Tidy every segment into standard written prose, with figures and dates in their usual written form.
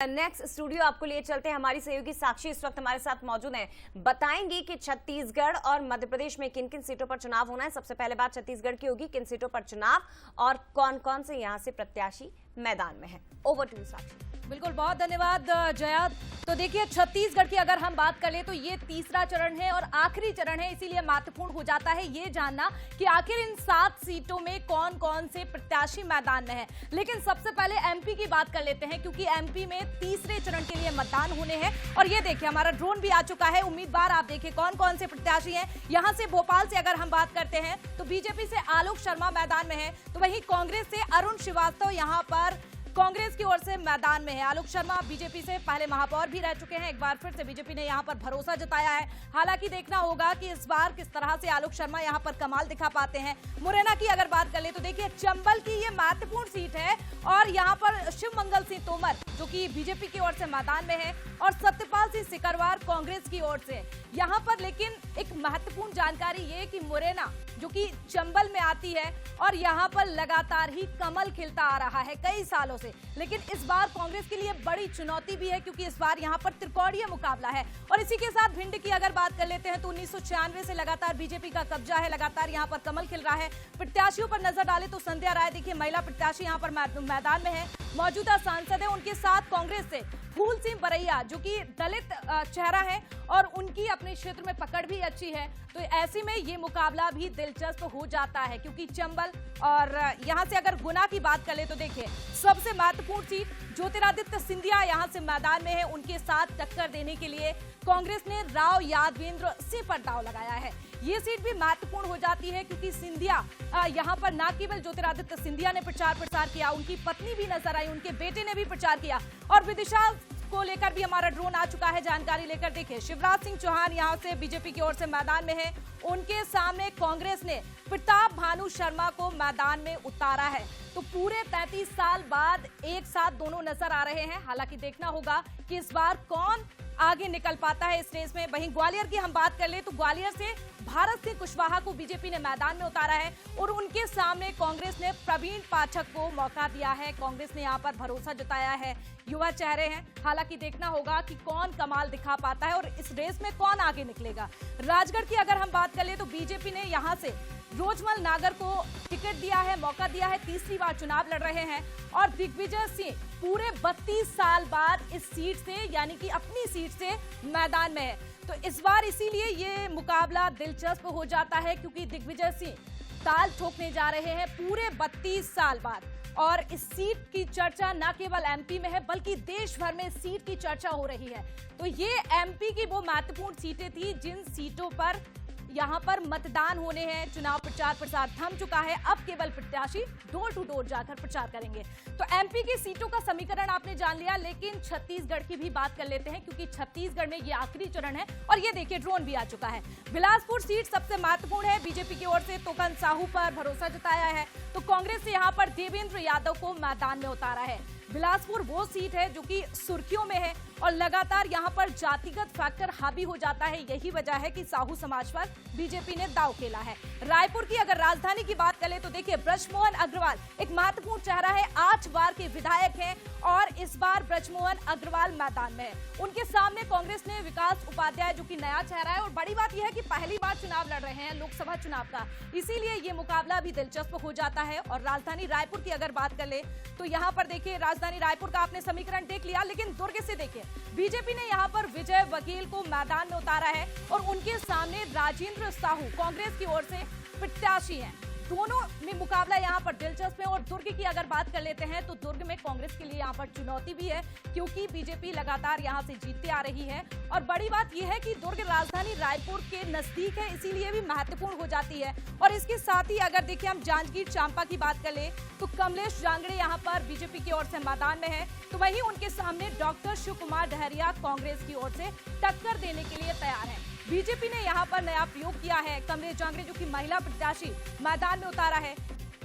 Next studio आपको लिए चलते हैं। हमारी सहयोगी साक्षी इस वक्त हमारे साथ मौजूद हैं, बताएंगी कि छत्तीसगढ़ और मध्य प्रदेश में किन किन सीटों पर चुनाव होना है। सबसे पहले बात छत्तीसगढ़ की होगी, किन सीटों पर चुनाव और कौन कौन से यहां से प्रत्याशी मैदान में हैं। ओवर टू यू साक्षी। बिल्कुल, बहुत धन्यवाद जया। तो देखिए, छत्तीसगढ़ की अगर हम बात कर ले तो ये तीसरा चरण है और आखिरी चरण है, इसीलिए महत्वपूर्ण हो जाता है ये जानना कि आखिर इन 7 सीटों में कौन कौन से प्रत्याशी मैदान में हैं। लेकिन सबसे पहले एमपी की बात कर लेते हैं, क्योंकि एमपी में तीसरे चरण के लिए मतदान होने हैं। और ये देखिए, हमारा ड्रोन भी आ चुका है। उम्मीदवार आप देखिए कौन कौन से प्रत्याशी हैं। यहाँ से भोपाल से अगर हम बात करते हैं तो बीजेपी से आलोक शर्मा मैदान में है, तो वहीं कांग्रेस से अरुण श्रीवास्तव यहाँ पर कांग्रेस की ओर से मैदान में है। आलोक शर्मा बीजेपी से पहले महापौर भी रह चुके हैं, एक बार फिर से बीजेपी ने यहां पर भरोसा जताया है। हालांकि देखना होगा कि इस बार किस तरह से आलोक शर्मा यहां पर कमाल दिखा पाते हैं। मुरैना की अगर बात कर ले तो देखिए, चंबल की ये महत्वपूर्ण सीट है और यहां पर शिवमंगल सिंह तोमर जो कि बीजेपी की ओर से मैदान में है और सत्यपाल सिंह सिकरवार कांग्रेस की ओर से यहां पर। लेकिन एक महत्वपूर्ण जानकारी ये कि मुरैना जो कि चंबल में आती है और यहां पर लगातार ही कमल खिलता आ रहा है कई सालों से। लेकिन इस बार कांग्रेस के लिए बड़ी चुनौती भी है, क्योंकि इस बार यहां पर त्रिकोणीय मुकाबला है। और इसी के साथ भिंड की अगर बात कर लेते हैं तो 1996 से लगातार बीजेपी का कब्जा है, लगातार यहां पर कमल खिल रहा है। प्रत्याशियों पर नजर डाले तो संध्या राय देखिए, महिला प्रत्याशी यहां पर मैदान में है, मौजूदा सांसद है। उनके साथ कांग्रेस से फूल सिंह बरैया जो कि दलित चेहरा है और उनकी अपने क्षेत्र में पकड़ भी अच्छी है। तो ऐसे में ये मुकाबला भी दिलचस्प हो जाता है, क्योंकि चंबल और यहां से अगर गुना की बात कर ले तो देखिए, सबसे महत्वपूर्ण सीट ज्योतिरादित्य सिंधिया यहां से मैदान में है। उनके साथ टक्कर देने के लिए कांग्रेस ने राव यादवेंद्र सिंह पर दांव लगाया है। ये सीट भी महत्वपूर्ण हो जाती है, क्योंकि सिंधिया यहां पर न केवल ज्योतिरादित्य सिंधिया ने प्रचार प्रसार किया, उनकी पत्नी भी नजर आई, उनके बेटे ने भी प्रचार किया। और विदिशा को लेकर भी हमारा ड्रोन आ चुका है जानकारी लेकर। देखिए, शिवराज सिंह चौहान यहां से बीजेपी की ओर से मैदान में है, उनके सामने कांग्रेस ने प्रताप भानु शर्मा को मैदान में उतारा है। तो पूरे 33 साल बाद एक साथ दोनों नजर आ रहे हैं। हालांकि देखना होगा कि इस बार कौन आगे निकल पाता है इस रेस में। वहीं ग्वालियर की हम बात कर ले तो ग्वालियर से भारत सिंह कुशवाहा को बीजेपी ने मैदान में उतारा है और उनके सामने कांग्रेस ने प्रवीण पाठक को मौका दिया है। कांग्रेस ने यहां पर भरोसा जताया है, युवा चेहरे हैं। हालांकि देखना होगा कि कौन कमाल दिखा पाता है और इस रेस में कौन आगे निकलेगा। राजगढ़ की अगर हम बात कर ले तो बीजेपी ने यहां से रोजमल नागर को टिकट दिया है, मौका दिया है, तीसरी बार चुनाव लड़ रहे हैं। और दिग्विजय सिंह पूरे 32 साल बाद इस सीट से, यानी कि अपनी सीट से मैदान में है। तो इस बार इसीलिए ये मुकाबला दिलचस्प हो जाता है, क्योंकि दिग्विजय सिंह ताल ठोकने जा रहे हैं पूरे 32 साल बाद। और इस सीट की चर्चा न केवल एमपी में है, बल्कि देश भर में इस सीट की चर्चा हो रही है। तो ये एमपी की वो महत्वपूर्ण सीटें थी जिन सीटों पर यहाँ पर मतदान होने हैं। चुनाव प्रचार प्रसार थम चुका है, अब केवल प्रत्याशी डोर टू डोर जाकर प्रचार करेंगे। तो एमपी की सीटों का समीकरण आपने जान लिया, लेकिन छत्तीसगढ़ की भी बात कर लेते हैं, क्योंकि छत्तीसगढ़ में ये आखिरी चरण है। और ये देखिए, ड्रोन भी आ चुका है। बिलासपुर सीट सबसे महत्वपूर्ण है, बीजेपी की ओर से तोकन साहू पर भरोसा जताया है, तो कांग्रेस से यहाँ पर देवेंद्र यादव को मैदान में उतारा है। बिलासपुर वो सीट है जो कि सुर्खियों में है और लगातार यहां पर जातिगत फैक्टर हावी हो जाता है। यही वजह है कि साहू समाज पर बीजेपी ने दांव खेला है। रायपुर की अगर राजधानी की बात करें तो देखिए, ब्रजमोहन अग्रवाल एक महत्वपूर्ण चेहरा है, 8 बार के विधायक हैं और इस बार ब्रजमोहन अग्रवाल मैदान में है। उनके सामने कांग्रेस ने विकास उपाध्याय जो कि नया चेहरा है, और बड़ी बात यह है कि पहली बार चुनाव लड़ रहे हैं लोकसभा चुनाव का, इसीलिए ये मुकाबला भी दिलचस्प हो जाता है। और राजधानी रायपुर की अगर बात कर ले तो यहाँ पर देखिए, राजधानी रायपुर का आपने समीकरण देख लिया, लेकिन दुर्ग से देखिए, बीजेपी ने यहां पर विजय वकील को मैदान में उतारा है और उनके सामने राजेंद्र साहू कांग्रेस की ओर से प्रत्याशी हैं। दोनों में मुकाबला यहां पर दिलचस्प है। और दुर्ग की अगर बात कर लेते हैं तो दुर्ग में कांग्रेस के लिए यहां पर चुनौती भी है, क्योंकि बीजेपी लगातार यहां से जीतते आ रही है। और बड़ी बात यह है कि दुर्ग राजधानी रायपुर के नजदीक है, इसीलिए भी महत्वपूर्ण हो जाती है। और इसके साथ ही अगर देखिए, हम जांजगीर चांपा की बात कर ले तो कमलेश जांगड़े यहाँ पर बीजेपी की ओर से मैदान में है, तो वहीं उनके सामने डॉक्टर शिव कुमार डहरिया कांग्रेस की ओर से टक्कर देने के लिए तैयार है। बीजेपी ने यहाँ पर नया प्रयोग किया है, कमलेश जांगड़े जो कि महिला प्रत्याशी मैदान में उतारा है।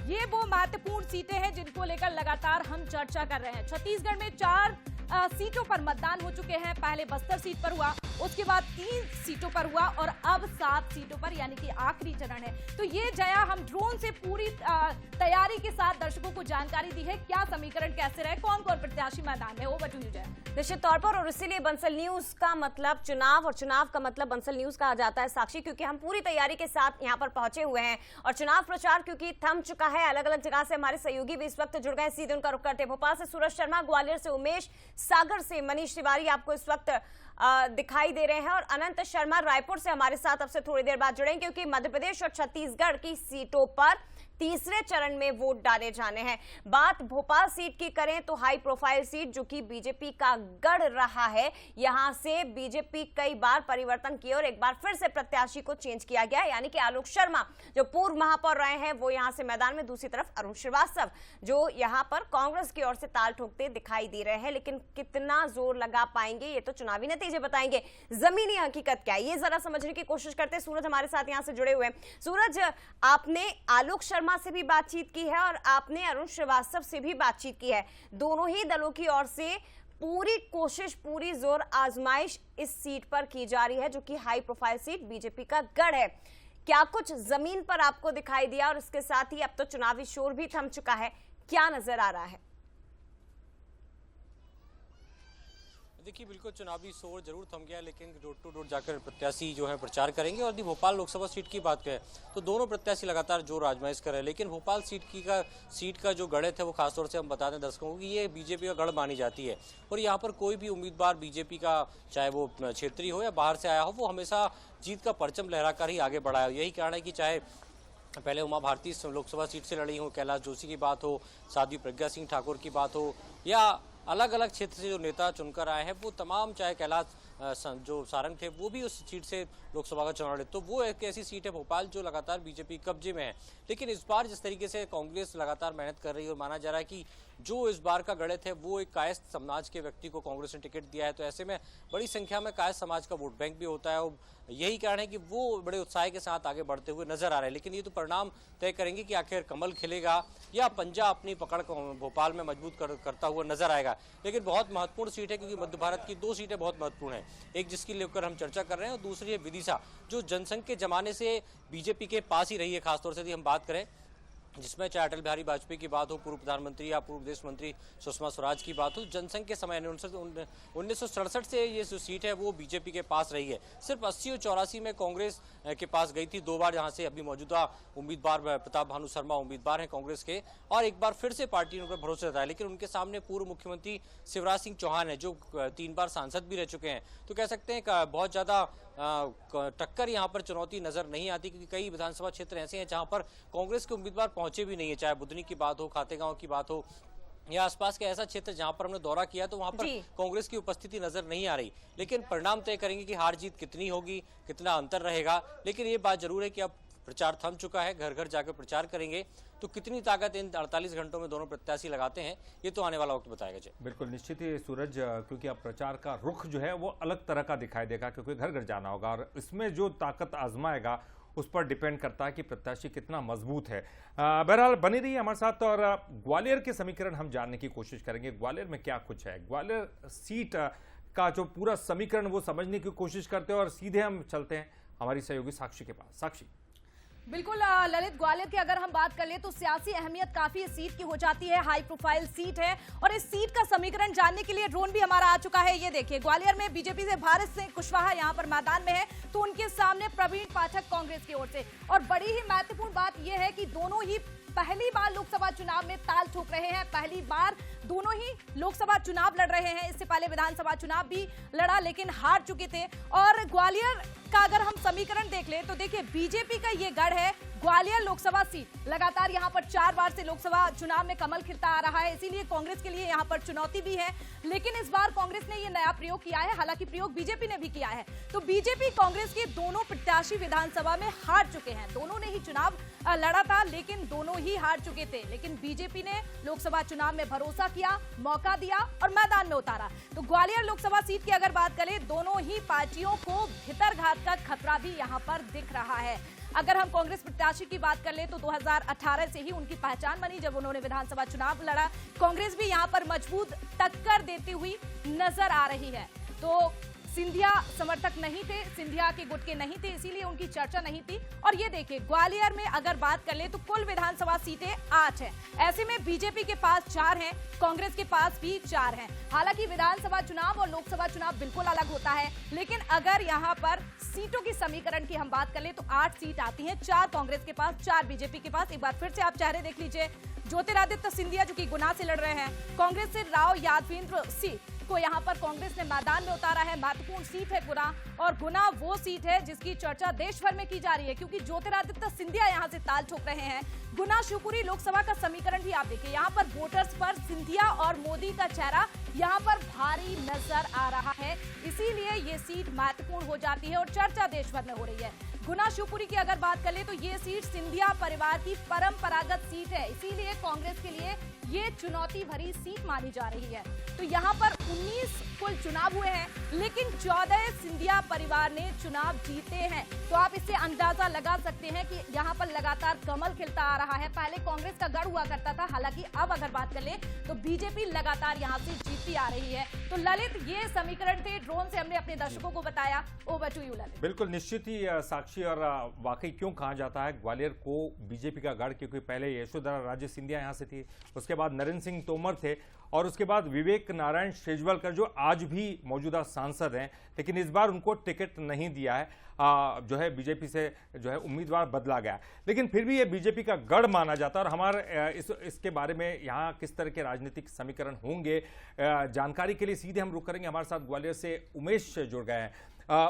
ये वो महत्वपूर्ण सीटें हैं जिनको लेकर लगातार हम चर्चा कर रहे हैं। छत्तीसगढ़ में 4 सीटों पर मतदान हो चुके हैं। पहले बस्तर सीट पर हुआ, उसके बाद 3 सीटों पर हुआ और अब 7 सीटों पर, यानी कि आखिरी चरण है। तो ये जया हम ड्रोन से पूरी तैयारी के साथ दर्शकों को जानकारी दी है, क्या समीकरण कैसे रहे, कौन कौन प्रत्याशी मैदान में। Over to you Jaya. निश्चित तौर पर, और इसीलिए बंसल न्यूज का मतलब चुनाव और चुनाव का मतलब बंसल न्यूज कहा जाता है साक्षी, क्योंकि हम पूरी तैयारी के साथ यहाँ पर पहुंचे हुए हैं और चुनाव प्रचार क्योंकि थम चुका है। अलग अलग जगह से हमारे सहयोगी भी इस वक्त जुड़ गए, सीधे उनका रुख करते हैं। भोपाल से सूरज शर्मा, ग्वालियर से उमेश, सागर से मनीष तिवारी आपको इस वक्त दिखाई दे रहे हैं और अनंत शर्मा रायपुर से हमारे साथ अब से थोड़ी देर बाद जुड़ेंगे, क्योंकि मध्य प्रदेश और छत्तीसगढ़ की सीटों पर तीसरे चरण में वोट डाले जाने हैं। बात भोपाल सीट की करें तो हाई प्रोफाइल सीट जो कि बीजेपी का गढ़ रहा है, यहां से बीजेपी कई बार परिवर्तन किए और एक बार फिर से प्रत्याशी को चेंज किया गया, यानी कि आलोक शर्मा जो पूर्व महापौर रहे हैं वो यहां से मैदान में, दूसरी तरफ अरुण श्रीवास्तव जो यहां पर कांग्रेस की ओर से ताल ठोकते दिखाई दे रहे हैं। लेकिन कितना जोर लगा पाएंगे ये तो चुनावी नतीजे बताएंगे। जमीनी हकीकत क्या है ये जरा समझने की कोशिश करते हैं। सूरज हमारे साथ यहां से जुड़े हुए हैं। सूरज, आपने आलोक शर्मा से भी बातचीत की है और आपने अरुण श्रीवास्तव से भी बातचीत की है। दोनों ही दलों की ओर से पूरी कोशिश, पूरी जोर आजमाइश इस सीट पर की जा रही है जो कि हाई प्रोफाइल सीट बीजेपी का गढ़ है। क्या कुछ जमीन पर आपको दिखाई दिया और इसके साथ ही अब तो चुनावी शोर भी थम चुका है, क्या नजर आ रहा है? देखिए, बिल्कुल चुनावी शोर जरूर थम गया, लेकिन डोर टू डोर जाकर प्रत्याशी जो है प्रचार करेंगे। और यदि भोपाल लोकसभा सीट की बात करें तो दोनों प्रत्याशी लगातार जोर आजमाइश कर रहे हैं, लेकिन भोपाल सीट का जो गढ़ है वो खासतौर से हम बता दें दर्शकों को कि ये बीजेपी का गढ़ मानी जाती है। और यहाँ पर कोई भी उम्मीदवार बीजेपी का, चाहे वो क्षेत्रीय हो या बाहर से आया हो, वो हमेशा जीत का परचम लहराकर ही आगे बढ़ा है। यही कारण है कि चाहे पहले उमा भारती लोकसभा सीट से लड़ी हो, कैलाश जोशी की बात हो, साध्वी प्रज्ञा सिंह ठाकुर की बात हो, या अलग अलग क्षेत्र से जो नेता चुनकर आए हैं वो तमाम, चाहे कैलाश जो सारंग थे वो भी उस सीट से लोकसभा का चुनाव लड़े, तो वो एक ऐसी सीट है भोपाल जो लगातार बीजेपी कब्जे में है। लेकिन इस बार जिस तरीके से कांग्रेस लगातार मेहनत कर रही है और माना जा रहा है कि जो इस बार का गढ़ है वो एक कायस्थ समाज के व्यक्ति को कांग्रेस ने टिकट दिया है, तो ऐसे में बड़ी संख्या में कायस्थ समाज का वोट बैंक भी होता है और यही कारण है कि वो बड़े उत्साह के साथ आगे बढ़ते हुए नजर आ रहे हैं। लेकिन ये तो परिणाम तय करेंगे कि आखिर कमल खिलेगा या पंजा अपनी पकड़ भोपाल में मजबूत करता हुआ नजर आएगा। लेकिन बहुत महत्वपूर्ण सीट है क्योंकि मध्य भारत की 2 सीटें बहुत महत्वपूर्ण है, एक जिसकी लेकर हम चर्चा कर रहे हैं और दूसरी है विदिशा जो जनसंघ के जमाने से बीजेपी के पास ही रही है। खासतौर से यदि हम बात करें जिसमें चाहे अटल बिहारी वाजपेयी की बात हो, पूर्व प्रधानमंत्री या पूर्व विदेश मंत्री सुषमा स्वराज की बात हो, जनसंघ के समय 1967 से ये जो सीट है वो बीजेपी के पास रही है। सिर्फ 80 और 84 में कांग्रेस के पास गई थी 2 बार, जहां से अभी मौजूदा उम्मीदवार प्रताप भानु शर्मा उम्मीदवार हैं कांग्रेस के, और एक बार फिर से पार्टी ने उन पर भरोसा जताया। लेकिन उनके सामने पूर्व मुख्यमंत्री शिवराज सिंह चौहान है जो 3 बार सांसद भी रह चुके हैं। तो कह सकते हैं बहुत ज्यादा टक्कर यहाँ पर चुनौती नजर नहीं आती, क्योंकि कई विधानसभा क्षेत्र ऐसे हैं जहां पर कांग्रेस के उम्मीदवार पहुंचे भी नहीं है, चाहे बुधनी की बात हो, खातेगांव की बात हो या आसपास के ऐसा क्षेत्र जहां पर हमने दौरा किया तो वहां पर कांग्रेस की उपस्थिति नजर नहीं आ रही। लेकिन परिणाम तय करेंगे कि हार जीत कितनी होगी, कितना अंतर रहेगा। लेकिन ये बात जरूर है कि अब प्रचार थम चुका है, घर घर जाकर प्रचार करेंगे, तो कितनी ताकत इन 48 घंटों में दोनों प्रत्याशी लगाते हैं ये तो आने वाला वक्त बताएगा। जी बिल्कुल निश्चित ही सूरज, क्योंकि अब प्रचार का रुख जो है वो अलग तरह का दिखाई देगा, क्योंकि घर घर जाना होगा और इसमें जो ताकत आजमाएगा उस पर डिपेंड करता है कि प्रत्याशी कितना मजबूत है। बहरहाल बनी रही हमारे साथ और ग्वालियर के समीकरण हम जानने की कोशिश करेंगे। ग्वालियर में क्या कुछ है, ग्वालियर सीट का जो पूरा समीकरण वो समझने की कोशिश करते हैं और सीधे हम चलते हैं हमारी सहयोगी साक्षी के पास। साक्षी। बिल्कुल ललित, ग्वालियर की अगर हम बात कर ले तो सियासी अहमियत काफी इस सीट की हो जाती है, हाई प्रोफाइल सीट है और इस सीट का समीकरण जानने के लिए ड्रोन भी हमारा आ चुका है। ये देखिए, ग्वालियर में बीजेपी से भारत सिंह कुशवाहा यहाँ पर मैदान में है, तो उनके सामने प्रवीण पाठक कांग्रेस की ओर से। और बड़ी ही महत्वपूर्ण बात यह है कि दोनों ही पहली बार लोकसभा चुनाव में ताल ठोक रहे हैं, पहली बार दोनों ही लोकसभा चुनाव लड़ रहे हैं। इससे पहले विधानसभा चुनाव भी लड़ा लेकिन हार चुके थे। और ग्वालियर का अगर हम समीकरण देख ले तो देखिए, बीजेपी का ये गढ़ है ग्वालियर लोकसभा सीट, लगातार यहां पर 4 बार से लोकसभा चुनाव में कमल खिलता आ रहा है, इसीलिए कांग्रेस के लिए यहां पर चुनौती भी है। लेकिन इस बार कांग्रेस ने ये नया प्रयोग किया है, हालांकि प्रयोग बीजेपी ने भी किया है। तो बीजेपी कांग्रेस के दोनों प्रत्याशी विधानसभा में हार चुके हैं, दोनों ने ही चुनाव लड़ा था लेकिन दोनों ही हार चुके थे। लेकिन बीजेपी ने लोकसभा चुनाव में भरोसा किया, मौका दिया और मैदान में उतारा। तो ग्वालियर लोकसभा सीट की अगर बात करें, दोनों ही पार्टियों को भीतरघात का खतरा भी यहां पर दिख रहा है। अगर हम कांग्रेस प्रत्याशी की बात कर ले तो 2018 से ही उनकी पहचान बनी जब उन्होंने विधानसभा चुनाव लड़ा। कांग्रेस भी यहां पर मजबूत टक्कर देती हुई नजर आ रही है। तो सिंधिया समर्थक नहीं थे, सिंधिया के गुट के नहीं थे, इसीलिए उनकी चर्चा नहीं थी। और ये देखिए, ग्वालियर में अगर बात कर ले तो कुल विधानसभा सीटें 8 हैं। ऐसे में बीजेपी के पास 4 हैं, कांग्रेस के पास भी 4 हैं। हालांकि विधानसभा चुनाव और लोकसभा चुनाव बिल्कुल अलग होता है, लेकिन अगर यहाँ पर सीटों की समीकरण की हम बात कर ले तो 8 सीट आती हैं, 4 कांग्रेस के पास, 4 बीजेपी के पास। एक बार फिर से आप चेहरे देख लीजिए। ज्योतिरादित्य सिंधिया जो कि गुना से लड़ रहे हैं, कांग्रेस से राव यादवेंद्र सिंह को यहाँ पर कांग्रेस ने मैदान में उतारा है। महत्वपूर्ण सीट है गुना, और गुना वो सीट है जिसकी चर्चा देश भर में की जा रही है, क्योंकि ज्योतिरादित्य सिंधिया यहाँ से ताल ठोक रहे हैं। गुना शिवपुरी लोकसभा का समीकरण भी आप देखिए, यहाँ पर वोटर्स पर सिंधिया और मोदी का चेहरा यहाँ पर भारी नजर आ रहा है, इसीलिए ये सीट महत्वपूर्ण हो जाती है और चर्चा देश भर में हो रही है। गुना शिवपुरी की अगर बात कर ले तो ये सीट सिंधिया परिवार की परंपरागत सीट है, इसीलिए कांग्रेस के लिए ये चुनौती भरी सीट मानी जा रही है। तो यहाँ पर 19 कुल चुनाव हुए हैं, लेकिन 14 सिंधिया परिवार ने चुनाव जीते हैं। तो आप इससे अंदाजा लगा सकते हैं कि यहाँ पर लगातार कमल खिलता आ रहा है। पहले कांग्रेस का गढ़ हुआ करता था, हालांकि अब अगर बात कर ले तो बीजेपी लगातार यहाँ से जीतती आ रही है। तो ललित, ये समीकरण थे, ड्रोन से हमने अपने दर्शकों को बताया। Over to you Lalit. बिल्कुल निश्चित ही साक्षी, और वाकई क्यों कहा जाता है ग्वालियर को बीजेपी का गढ़, क्योंकि पहले यशोधरा राजे सिंधिया यहाँ से थी, उसके बाद नरेंद्र सिंह तोमर थे, और उसके बाद विवेक नारायण शेजवलकर जो आज भी मौजूदा सांसद हैं, लेकिन इस बार उनको टिकट नहीं दिया है। जो है बीजेपी से जो है उम्मीदवार बदला गया, लेकिन फिर भी ये बीजेपी का गढ़ माना जाता है। और हमारे इसके बारे में यहाँ किस तरह के राजनीतिक समीकरण होंगे, जानकारी के लिए सीधे हम रुक करेंगे। हमारे साथ ग्वालियर से उमेश जुड़ गए हैं।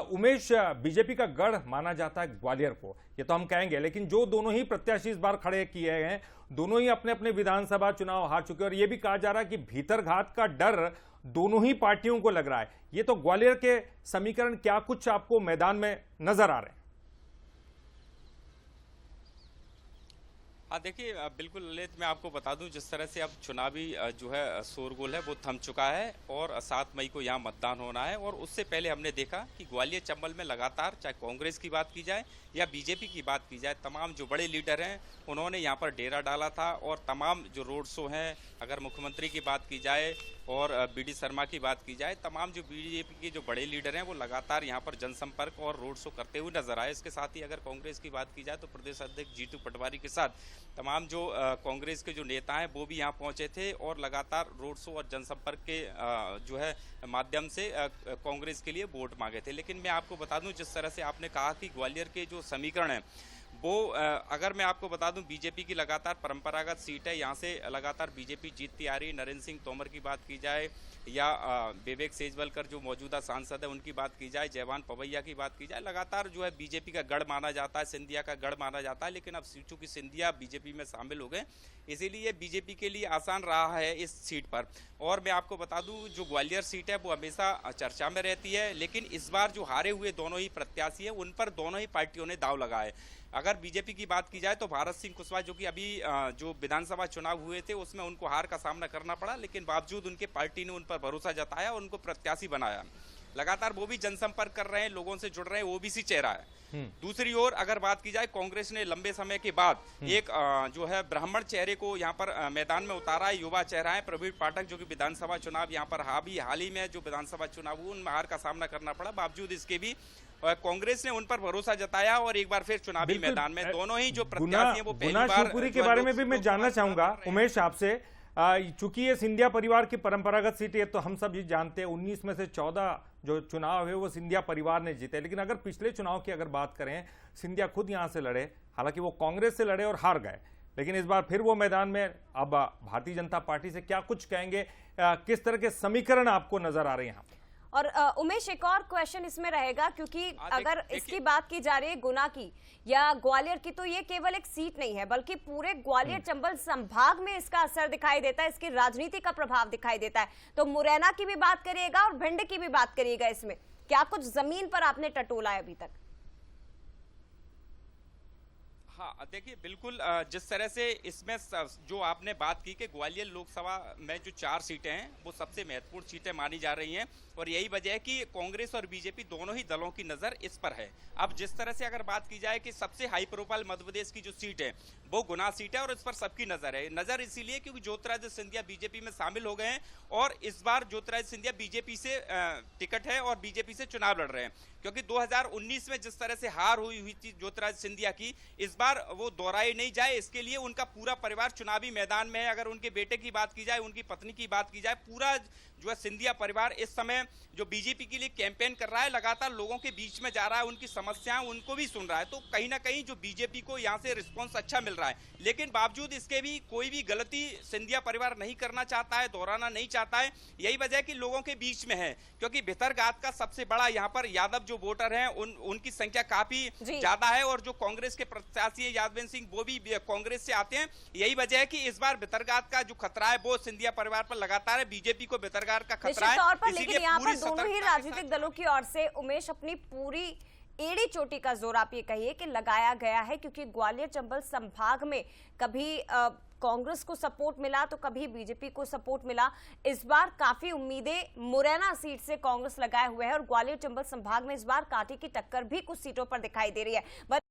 उमेश, बीजेपी का गढ़ माना जाता है ग्वालियर को, ये तो हम कहेंगे, लेकिन जो दोनों ही प्रत्याशी इस बार खड़े किए गए हैं, दोनों ही अपने अपने विधानसभा चुनाव हार चुके हैं, और ये भी कहा जा रहा है कि भीतरघात का डर दोनों ही पार्टियों को लग रहा है। ये तो ग्वालियर के समीकरण क्या कुछ आपको मैदान में नजर आ रहे हैं? हाँ देखिए, बिल्कुल ललित, मैं आपको बता दूं, जिस तरह से अब चुनावी जो है शोरगुल है वो थम चुका है, और 7 मई को यहाँ मतदान होना है। और उससे पहले हमने देखा कि ग्वालियर चंबल में लगातार, चाहे कांग्रेस की बात की जाए या बीजेपी की बात की जाए, तमाम जो बड़े लीडर हैं उन्होंने यहाँ पर डेरा डाला था। और तमाम जो रोड शो हैं, अगर मुख्यमंत्री की बात की जाए और बीडी शर्मा की बात की जाए, तमाम जो बीजेपी के जो बड़े लीडर हैं वो लगातार यहाँ पर जनसंपर्क और रोड शो करते हुए नजर आए। इसके साथ ही अगर कांग्रेस की बात की जाए तो प्रदेश अध्यक्ष जीतू पटवारी के साथ तमाम जो कांग्रेस के जो नेता हैं वो भी यहाँ पहुंचे थे, और लगातार रोड शो और जनसंपर्क के जो है माध्यम से कांग्रेस के लिए वोट मांगे थे। लेकिन मैं आपको बता दूं, जिस तरह से आपने कहा कि ग्वालियर के जो समीकरण है वो अगर मैं आपको बता दूं, बीजेपी की लगातार परंपरागत सीट है, यहाँ से लगातार बीजेपी जीतती आ रही है। नरेंद्र सिंह तोमर की बात की जाए या विवेक सेजवलकर जो मौजूदा सांसद है उनकी बात की जाए, जयवान पवैया की बात की जाए, लगातार जो है बीजेपी का गढ़ माना जाता है, सिंधिया का गढ़ माना जाता है। लेकिन अब चूंकि सिंधिया बीजेपी में शामिल हो गए, इसीलिए बीजेपी के लिए आसान रहा है इस सीट पर। और मैं आपको बता दूं, जो ग्वालियर सीट है वो हमेशा चर्चा में रहती है, लेकिन इस बार जो हारे हुए दोनों ही प्रत्याशी हैं उन पर दोनों ही पार्टियों ने दाव लगाया है। अगर बीजेपी की बात की जाए तो भारत सिंह कुशवाहा, जो कि अभी जो विधानसभा चुनाव हुए थे उसमें उनको हार का सामना करना पड़ा, लेकिन बावजूद उनके पार्टी ने उन पर भरोसा जताया और उनको प्रत्याशी बनाया। लगातार वो भी जनसंपर्क कर रहे हैं, लोगों से जुड़ रहे हैं, ओबीसी चेहरा है। दूसरी ओर अगर बात की जाए, कांग्रेस ने लंबे समय के बाद एक जो है ब्राह्मण चेहरे को यहाँ पर मैदान में उतारा है। युवा चेहरा है प्रवीण पाठक, जो कि विधानसभा चुनाव यहाँ पर हाल ही में जो विधानसभा चुनाव हुए उनमें हार का सामना करना पड़ा, बावजूद इसके भी कांग्रेस ने उन पर भरोसा जताया और एक बार फिर चुनावी मैदान में दोनों ही जो प्रत्याशी हैं वो पहली बार। शिवपुरी के बारे में भी मैं जानना चाहूंगा उमेश आपसे, चूंकि ये सिंधिया परिवार की परंपरागत सीट है तो हम सब ये जानते हैं 19 में से 14 जो चुनाव है वो सिंधिया परिवार ने जीते। लेकिन अगर पिछले चुनाव की अगर बात करें, सिंधिया खुद यहां से लड़े, हालांकि वो कांग्रेस से लड़े और हार गए, लेकिन इस बार फिर वो मैदान में। अब भारतीय जनता पार्टी से क्या कुछ कहेंगे, किस तरह के समीकरण आपको नजर आ रहे हैं यहाँ? और उमेश, एक और क्वेश्चन इसमें रहेगा, क्योंकि अगर इसकी बात की जा रही है गुना की या ग्वालियर की, तो ये केवल एक सीट नहीं है बल्कि पूरे ग्वालियर चंबल संभाग में इसका असर दिखाई देता है, इसकी राजनीति का प्रभाव दिखाई देता है। तो मुरैना की भी बात करिएगा और भिंड की भी बात करिएगा, इसमें क्या कुछ जमीन पर आपने टटोला है अभी तक? हाँ, देखिए बिल्कुल जिस तरह से इसमें जो आपने बात की कि ग्वालियर लोकसभा में जो 4 सीटें हैं वो सबसे महत्वपूर्ण सीटें मानी जा रही हैं और यही वजह है कि कांग्रेस और बीजेपी दोनों ही दलों की नज़र इस पर है। अब जिस तरह से अगर बात की जाए कि सबसे हाई प्रोफाइल मध्य प्रदेश की जो सीट है वो गुना सीट है और इस पर सबकी नज़र है। नज़र इसीलिए क्योंकि ज्योतिरादित्य सिंधिया बीजेपी में शामिल हो गए हैं और इस बार ज्योतिरादित्य सिंधिया बीजेपी से टिकट है और बीजेपी से चुनाव लड़ रहे हैं, क्योंकि 2019 में जिस तरह से हार हुई थी ज्योतिरादित्य सिंधिया की, इस बार वो दोहराई नहीं जाए इसके लिए उनका पूरा परिवार चुनावी मैदान में है। अगर उनके बेटे की बात की जाए, उनकी पत्नी की बात की जाए, पूरा जो है सिंधिया परिवार इस समय जो बीजेपी के लिए कैंपेन कर रहा है, लगातार लोगों के बीच में जा रहा है, उनकी समस्याएं उनको भी सुन रहा है। तो कहीं ना कहीं जो बीजेपी को यहाँ से रिस्पॉन्स अच्छा मिल रहा है, लेकिन बावजूद इसके भी कोई भी गलती सिंधिया परिवार नहीं करना चाहता है, दोहराना नहीं चाहता है। यही वजह है कि लोगों के बीच में है, क्योंकि भितरघात का सबसे बड़ा यहाँ पर यादव जो वोटर हैं उनकी संख्या काफी ज्यादा है और जो कांग्रेस के प्रत्याशी है यादवेंद्र सिंह वो भी कांग्रेस से आते हैं। यही वजह है कि इस बार भितरघात का जो खतरा है वो सिंधिया परिवार पर लगातार है, बीजेपी को भितरघात का खतरा है। तौर पर लेकिन यहाँ पर दोनों ही राजनीतिक दलों की ओर से उमेश अपनी पूरी एड़ी चोटी का जोर आप ये कहिए कि लगाया गया है, क्योंकि ग्वालियर चंबल संभाग में कभी कांग्रेस को सपोर्ट मिला तो कभी बीजेपी को सपोर्ट मिला। इस बार काफी उम्मीदें मुरैना सीट से कांग्रेस लगाए हुए है और ग्वालियर चंबल संभाग में इस बार कांटे की टक्कर भी कुछ सीटों पर दिखाई दे रही है।